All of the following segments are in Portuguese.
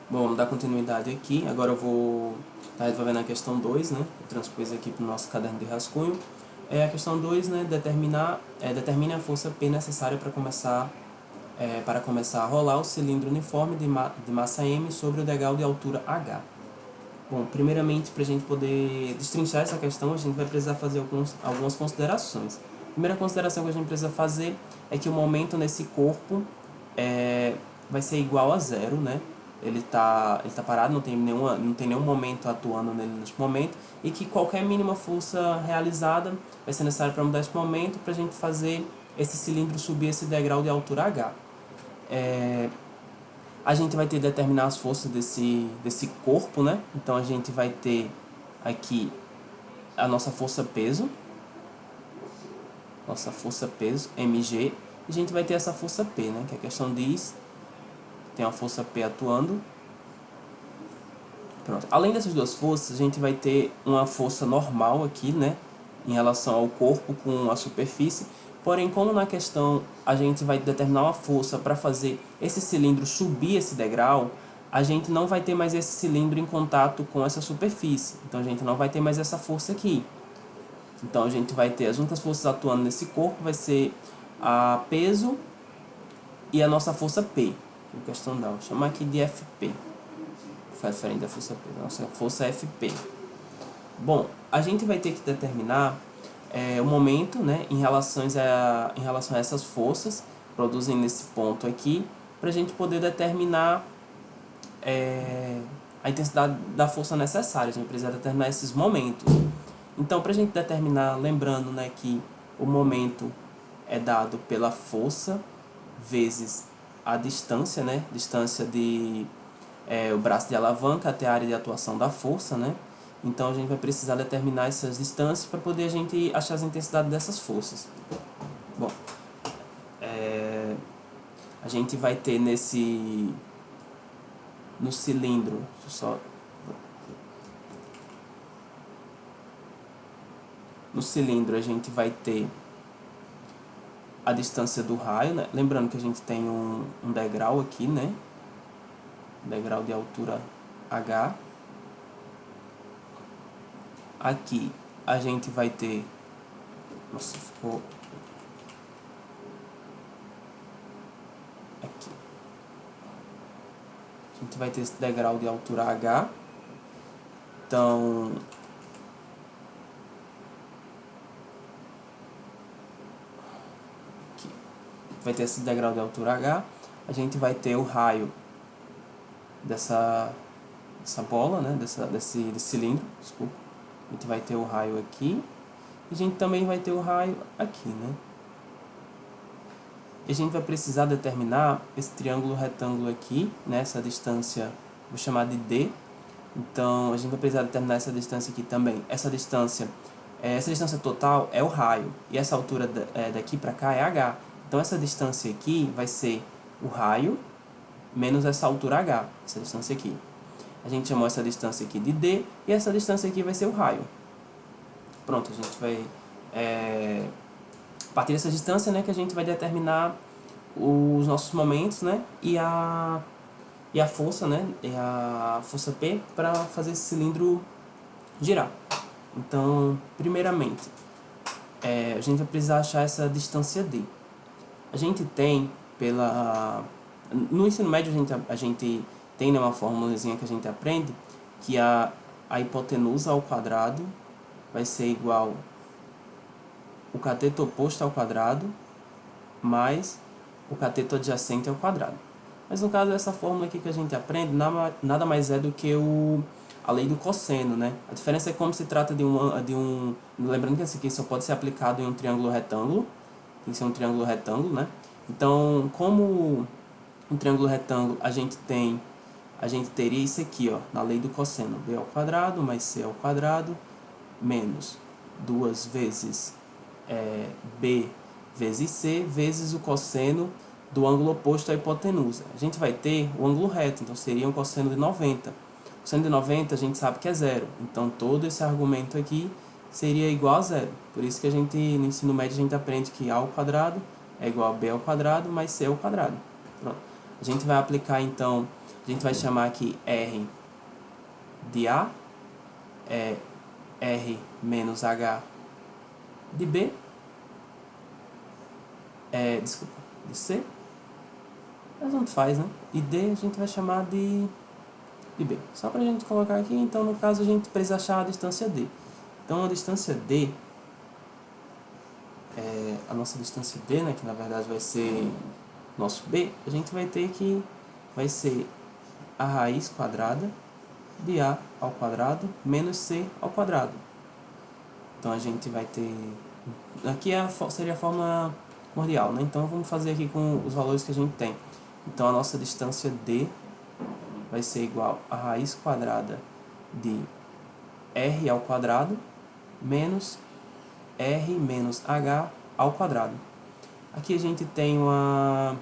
Bom, vamos dar continuidade aqui. Agora eu vou estar resolvendo a questão 2, né? Eu transpus aqui para o nosso caderno de rascunho. A questão 2, né? Determine a força P necessária para começar a rolar o cilindro uniforme de massa M sobre o degrau de altura H. Bom, primeiramente, para a gente poder destrinchar essa questão, a gente vai precisar fazer algumas considerações. A primeira consideração que a gente precisa fazer é que o momento nesse corpo vai ser igual a zero, né? Ele tá parado, não tem nenhum momento atuando nele neste momento, e que qualquer mínima força realizada vai ser necessária para mudar esse momento para a gente fazer esse cilindro subir esse degrau de altura H. A gente vai ter que determinar as forças desse corpo, né? Então a gente vai ter aqui a nossa força peso, mg, e a gente vai ter essa força P, né? Que a questão diz, tem uma força P atuando. Pronto. Além dessas duas forças, a gente vai ter uma força normal aqui, né? Em relação ao corpo com a superfície. Porém, como na questão a gente vai determinar uma força para fazer esse cilindro subir esse degrau, a gente não vai ter mais esse cilindro em contato com essa superfície. Então a gente não vai ter mais essa força aqui. Então a gente vai ter as únicas forças atuando nesse corpo, vai ser a peso e a nossa força P. Questão da, vou chamar aqui de FP. Referente à força P. Nossa força FP. Bom, a gente vai ter que determinar o momento, né, em relação a essas forças produzem nesse ponto aqui, para a gente poder determinar a intensidade da força necessária. A gente precisa determinar esses momentos. Então, para a gente determinar, lembrando, né, que o momento é dado pela força vezes a distância, né, distância de o braço de alavanca até a área de atuação da força, né? Então a gente vai precisar determinar essas distâncias para poder a gente achar as intensidades dessas forças. Bom, a gente vai ter no cilindro, no cilindro a gente vai ter a distância do raio, né? Lembrando que a gente tem um degrau aqui, né? Degrau de altura H. Aqui a gente vai ter... Nossa, ficou... Aqui. A gente vai ter esse degrau de altura H. Então... Aqui. Vai ter esse degrau de altura H. A gente vai ter o raio dessa bola, né? Desse cilindro, desculpa. A gente vai ter o raio aqui. E a gente também vai ter o raio aqui, né? E a gente vai precisar determinar esse triângulo retângulo aqui, né? Essa distância, vou chamar de D. Então, a gente vai precisar determinar essa distância aqui também. Essa distância total é o raio. E essa altura daqui para cá é H. Então, essa distância aqui vai ser o raio menos essa altura H. Essa distância aqui. A gente chamou essa distância aqui de D, e essa distância aqui vai ser o raio. Pronto, a gente vai... a partir dessa distância, né, que a gente vai determinar os nossos momentos, né, e a força, né, e a força P para fazer esse cilindro girar. Então, primeiramente, a gente vai precisar achar essa distância D. A gente tem no ensino médio a gente tem uma formulazinha que a gente aprende que a hipotenusa ao quadrado vai ser igual o cateto oposto ao quadrado mais o cateto adjacente ao quadrado. Mas no caso dessa fórmula aqui que a gente aprende, nada mais é do que a lei do cosseno, né? A diferença é como se trata de um... Lembrando que esse aqui só pode ser aplicado em um triângulo retângulo. Tem que ser um triângulo retângulo, né? Então, como um triângulo retângulo, a gente teria isso aqui, ó, na lei do cosseno. B ao quadrado mais C ao quadrado menos 2 vezes B vezes C vezes o cosseno do ângulo oposto à hipotenusa. A gente vai ter o ângulo reto, então seria um cosseno de 90. O cosseno de 90 a gente sabe que é zero. Então todo esse argumento aqui seria igual a zero. Por isso que no ensino médio a gente aprende que A ao quadrado é igual a B ao quadrado mais C ao quadrado. Pronto. A gente vai aplicar então A gente vai chamar aqui R de A, R menos H de B, desculpa, de C, mas não faz, né? E D a gente vai chamar de B. Só pra gente colocar aqui, então no caso a gente precisa achar a distância D. Então a distância D, a nossa distância D, né, que na verdade vai ser nosso B, a gente vai ter que, vai ser a raiz quadrada de A ao quadrado menos C ao quadrado. Então a gente vai ter, aqui seria a fórmula primordial, né? Então vamos fazer aqui com os valores que a gente tem. Então a nossa distância D vai ser igual a raiz quadrada de R ao quadrado menos R menos H ao quadrado. Aqui a gente tem uma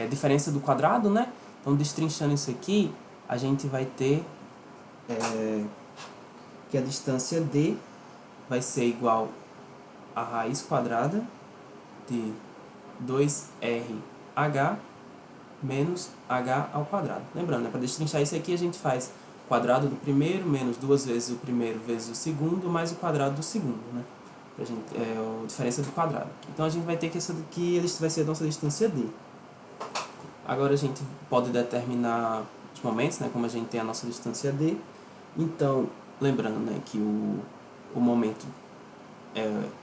diferença do quadrado, né? Então, destrinchando isso aqui, a gente vai ter que a distância D vai ser igual a raiz quadrada de 2RH menos H ao quadrado. Lembrando, né, para destrinchar isso aqui, a gente faz o quadrado do primeiro menos 2 vezes o primeiro vezes o segundo mais o quadrado do segundo, né? Pra gente, a diferença do quadrado. Então a gente vai ter que essa daqui vai ser a nossa distância D. Agora a gente pode determinar os momentos, né, como a gente tem a nossa distância D. Então, lembrando, né, que o momento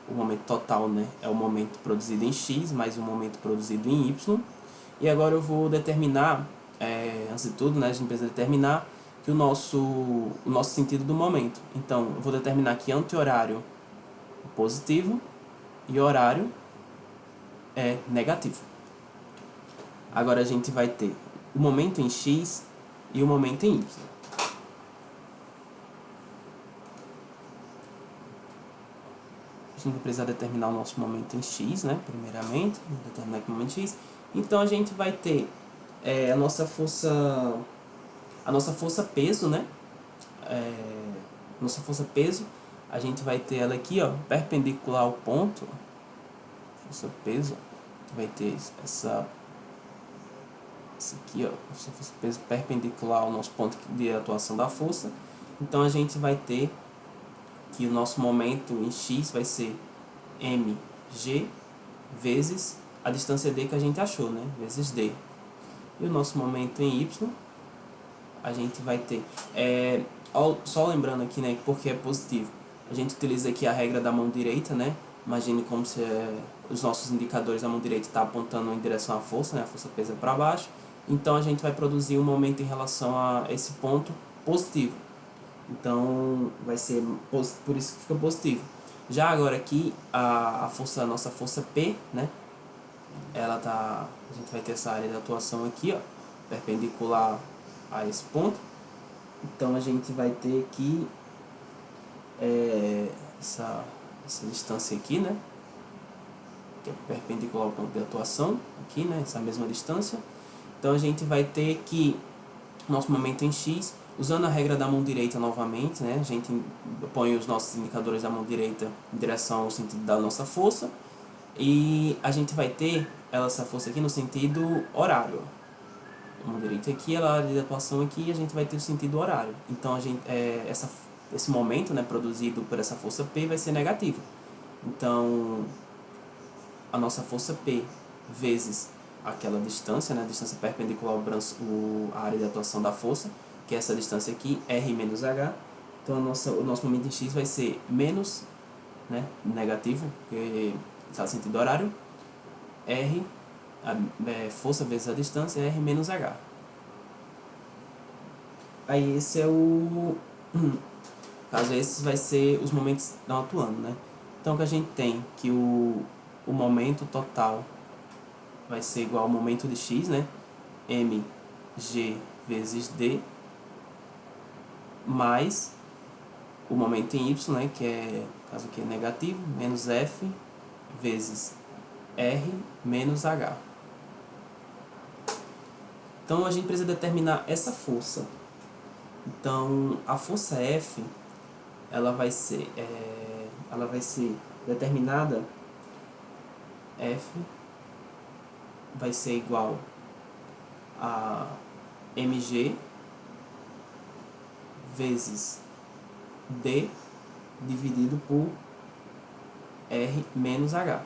o momento total, né, é o momento produzido em x mais o momento produzido em y. E agora eu vou determinar, antes de tudo, né, a gente precisa determinar que o nosso sentido do momento. Então, eu vou determinar que anti-horário é positivo e horário é negativo. Agora a gente vai ter o momento em x e o momento em y. A gente vai precisar determinar o nosso momento em x, né? Primeiramente, determinar aqui o momento em x. Então a gente vai ter a nossa força peso, né? Nossa força peso, a gente vai ter ela aqui, ó, perpendicular ao ponto. Força peso, a gente vai ter essa aqui, ó, força peso perpendicular ao nosso ponto de atuação da força. Então a gente vai ter que o nosso momento em x vai ser mg vezes a distância d que a gente achou, né? Vezes d. E o nosso momento em y, a gente vai ter... só lembrando aqui, né, porque é positivo. A gente utiliza aqui a regra da mão direita, né? Imagine como se os nossos indicadores da mão direita estão apontando em direção à força, né? A força pesa para baixo. Então a gente vai produzir um momento em relação a esse ponto positivo. Então vai ser por isso que fica positivo. Já agora aqui a nossa força P, né? A gente vai ter essa área de atuação aqui, ó, perpendicular a esse ponto. Então a gente vai ter aqui essa distância aqui, né? Que é perpendicular ao ponto de atuação, aqui, né? Essa mesma distância. Então a gente vai ter que nosso momento em x, usando a regra da mão direita novamente, né? A gente põe os nossos indicadores da mão direita em direção ao sentido da nossa força. E a gente vai ter essa força aqui no sentido horário. A mão direita aqui, a área de atuação aqui, e a gente vai ter o sentido horário. Então, esse momento, né, produzido por essa força P vai ser negativo. Então, a nossa força P vezes aquela distância, né, a distância perpendicular à área de atuação da força, que é essa distância aqui, R menos H. Então, o nosso momento em x vai ser menos, né, negativo, porque está no sentido horário, R, força vezes a distância, R menos H. Aí esse é o... caso esses vai ser os momentos que estão atuando, né? Então, o que a gente tem que o momento total vai ser igual ao momento de x, né? mg vezes d, mais o momento em y, né? Que é, caso aqui é negativo, menos f vezes r menos h. Então a gente precisa determinar essa força. Então a força F ela vai ser determinada, F vai ser igual a mg vezes d dividido por r menos h.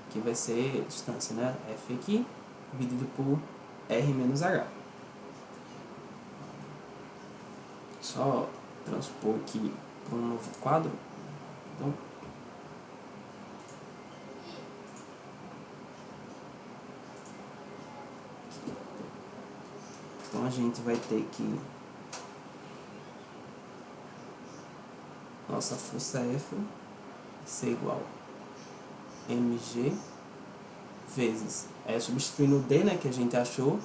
Aqui vai ser a distância, né? F aqui dividido por r menos h. Só transpor aqui para um novo quadro. Então a gente vai ter que nossa força F ser igual a mg vezes, substituindo o D, né, que a gente achou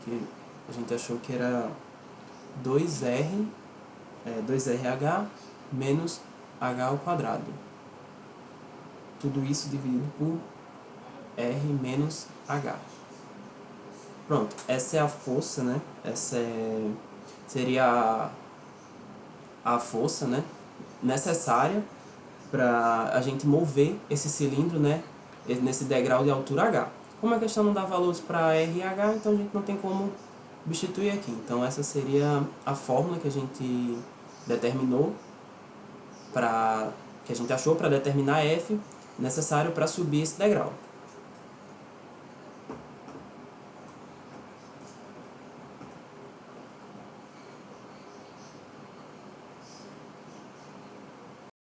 que era 2R, 2RH menos H ao quadrado. Tudo isso dividido por R menos H. Pronto, essa é a força, né? Seria a força, né, necessária para a gente mover esse cilindro, né, nesse degrau de altura H. Como a questão não dá valores para R e H, então a gente não tem como substituir aqui. Então essa seria a fórmula que a gente determinou, que a gente achou para determinar F necessário para subir esse degrau.